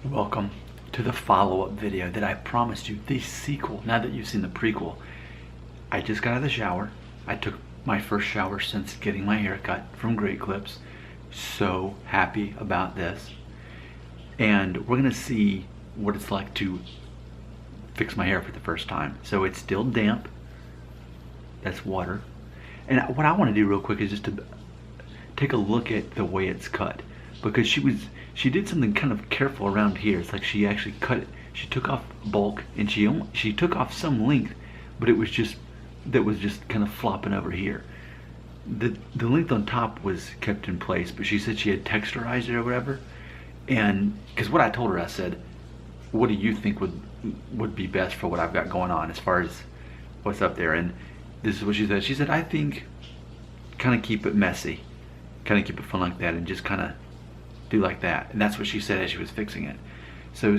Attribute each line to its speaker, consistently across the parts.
Speaker 1: Welcome to the follow-up video that I promised you, the sequel. Now that you've seen the prequel, I just got out of the shower. I took my first shower since getting my hair cut from Great Clips. So happy about this. And we're gonna see what it's like to fix my hair for the first time. So it's still damp. That's water. And what I want to do real quick is just to take a look at the way it's cut, because she did something kind of careful around here. It's like she actually cut it. She took off bulk and she took off some length, but it was just kind of flopping over here. The length on top was kept in place, but she said she had texturized it or whatever. And because what I told her, I said, what do you think would be best for what I've got going on as far as what's up there? And this is what she said. She said, I think kind of keep it messy, kind of keep it fun like that, and just kind of do like that. And that's what she said as she was fixing it. So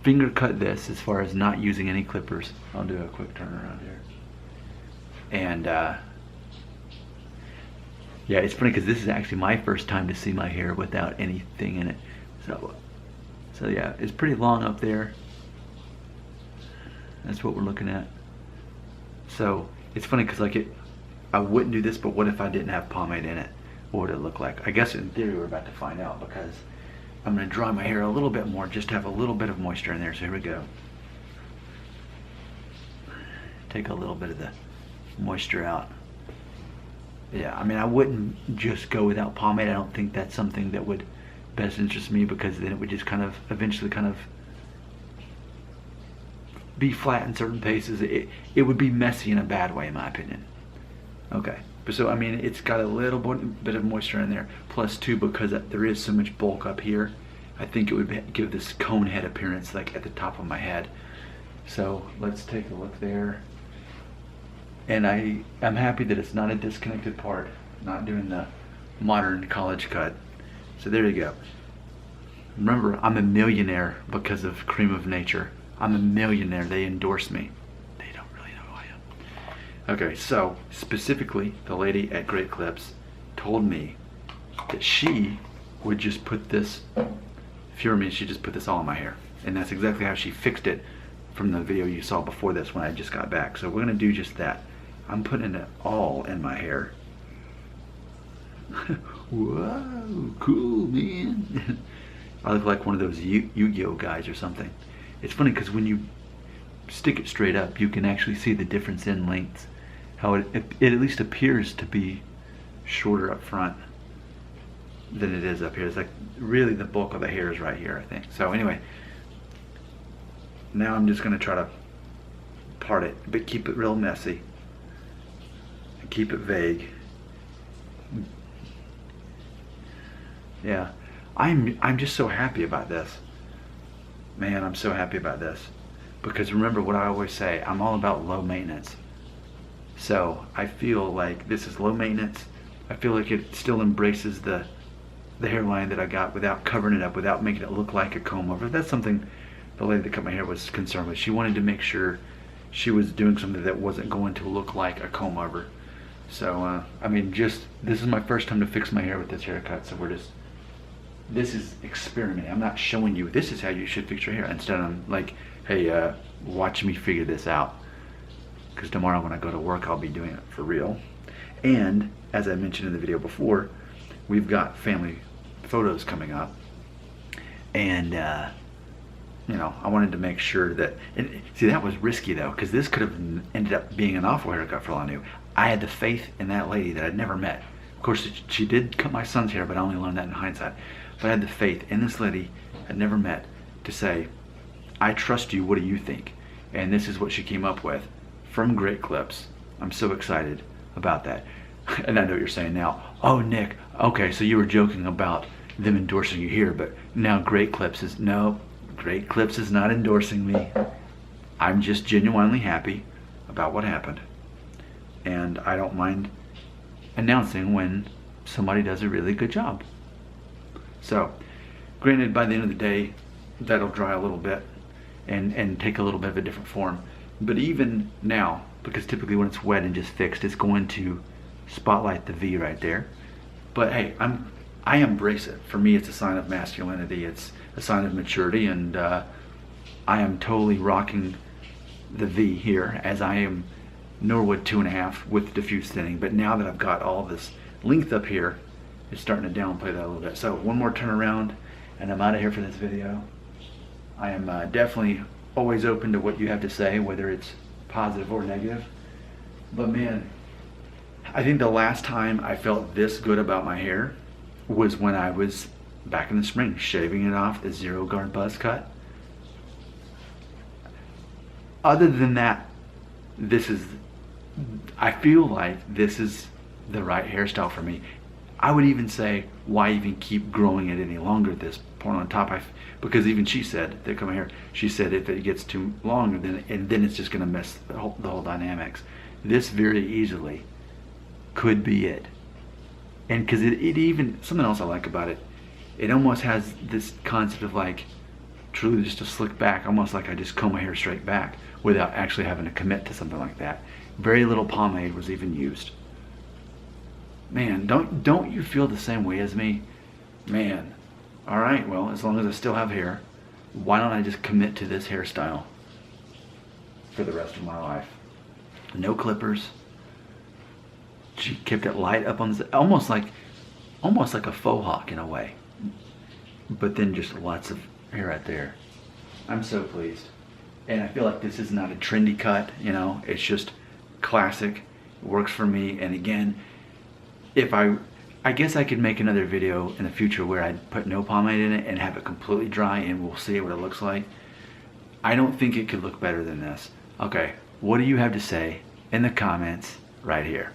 Speaker 1: finger cut this as far as not using any clippers. I'll do a quick turn around here. And yeah, it's funny because this is actually my first time to see my hair without anything in it. So yeah, it's pretty long up there. That's what we're looking at. So it's funny because I wouldn't do this, but what if I didn't have pomade in it? What would it look like? I guess in theory we're about to find out, because I'm going to dry my hair a little bit more just to have a little bit of moisture in there. So here we go. Take a little bit of the moisture out. Yeah, I mean, I wouldn't just go without pomade. I don't think that's something that would best interest me, because then it would just kind of eventually kind of be flat in certain places. It would be messy in a bad way, in my opinion. Okay, but so I mean, it's got a little bit of moisture in there, plus too, because there is so much bulk up here, I think it would give this cone head appearance like at the top of my head. So let's take a look there. And I'm happy that it's not a disconnected part, not doing the modern college cut. So there you go. Remember, I'm a millionaire because of Cream of Nature. I'm a millionaire. They endorse me. They don't really know who I am. Okay, so specifically, the lady at Great Clips told me that she would just put this, if you were me, she'd just put this all in my hair. And that's exactly how she fixed it from the video you saw before this when I just got back. So we're gonna do just that. I'm putting it all in my hair. Whoa, cool, man. I look like one of those Yu-Gi-Oh guys or something. It's funny because when you stick it straight up, you can actually see the difference in lengths. How it at least appears to be shorter up front than it is up here. It's like really the bulk of the hair is right here, I think. So anyway, now I'm just gonna try to part it, but keep it real messy and keep it vague. Yeah, I'm just so happy about this. Man, I'm so happy about this, because remember what I always say, I'm all about low maintenance. So I feel like this is low maintenance. I feel like it still embraces the hairline that I got without covering it up, without making it look like a comb over. That's something the lady that cut my hair was concerned with. She wanted to make sure she was doing something that wasn't going to look like a comb over. So I mean, this is my first time to fix my hair with this haircut, so this is experimenting. I'm not showing you this is how you should fix your hair. Instead, I'm like, hey, watch me figure this out, because tomorrow when I go to work, I'll be doing it for real. And as I mentioned in the video before, we've got family photos coming up, and you know, I wanted to make sure that, and see, that was risky though, because this could have ended up being an awful haircut for all I knew. I had the faith in that lady that I'd never met. Of course, she did cut my son's hair, but I only learned that in hindsight. But I had the faith in this lady I'd never met to say, I trust you, what do you think? And this is what she came up with from Great Clips. I'm so excited about that. And I know what you're saying now, oh Nick, okay, so you were joking about them endorsing you here, but now Great Clips is, no, Great Clips is not endorsing me. I'm just genuinely happy about what happened. And I don't mind announcing when somebody does a really good job. So, granted, by the end of the day, that'll dry a little bit and take a little bit of a different form. But even now, because typically when it's wet and just fixed, it's going to spotlight the V right there. But hey, I embrace it. For me, it's a sign of masculinity. It's a sign of maturity, and I am totally rocking the V here, as I am Norwood 2.5 with diffuse thinning. But now that I've got all this length up here, it's starting to downplay that a little bit. So one more turn around and I'm out of here for this video. I am definitely always open to what you have to say, whether it's positive or negative. But man, I think the last time I felt this good about my hair was when I was back in the spring shaving it off, the zero guard buzz cut. Other than that, I feel like this is the right hairstyle for me. I would even say, why even keep growing it any longer at this point on top? Because even she said, they come here, she said if it gets too long, then it's just gonna mess the whole dynamics. This very easily could be it. And because it even, something else I like about it, it almost has this concept of like, truly just a slick back, almost like I just comb my hair straight back without actually having to commit to something like that. Very little pomade was even used. Man, don't you feel the same way as me? Man, all right, well, as long as I still have hair, why don't I just commit to this hairstyle for the rest of my life? No clippers. She kept it light up on this, almost like a faux hawk in a way, but then just lots of hair right there. I'm so pleased. And I feel like this is not a trendy cut, you know, it's just classic. It works for me. And again, if I guess I could make another video in the future where I'd put no pomade in it and have it completely dry, and we'll see what it looks like. I don't think it could look better than this. Okay, what do you have to say in the comments right here?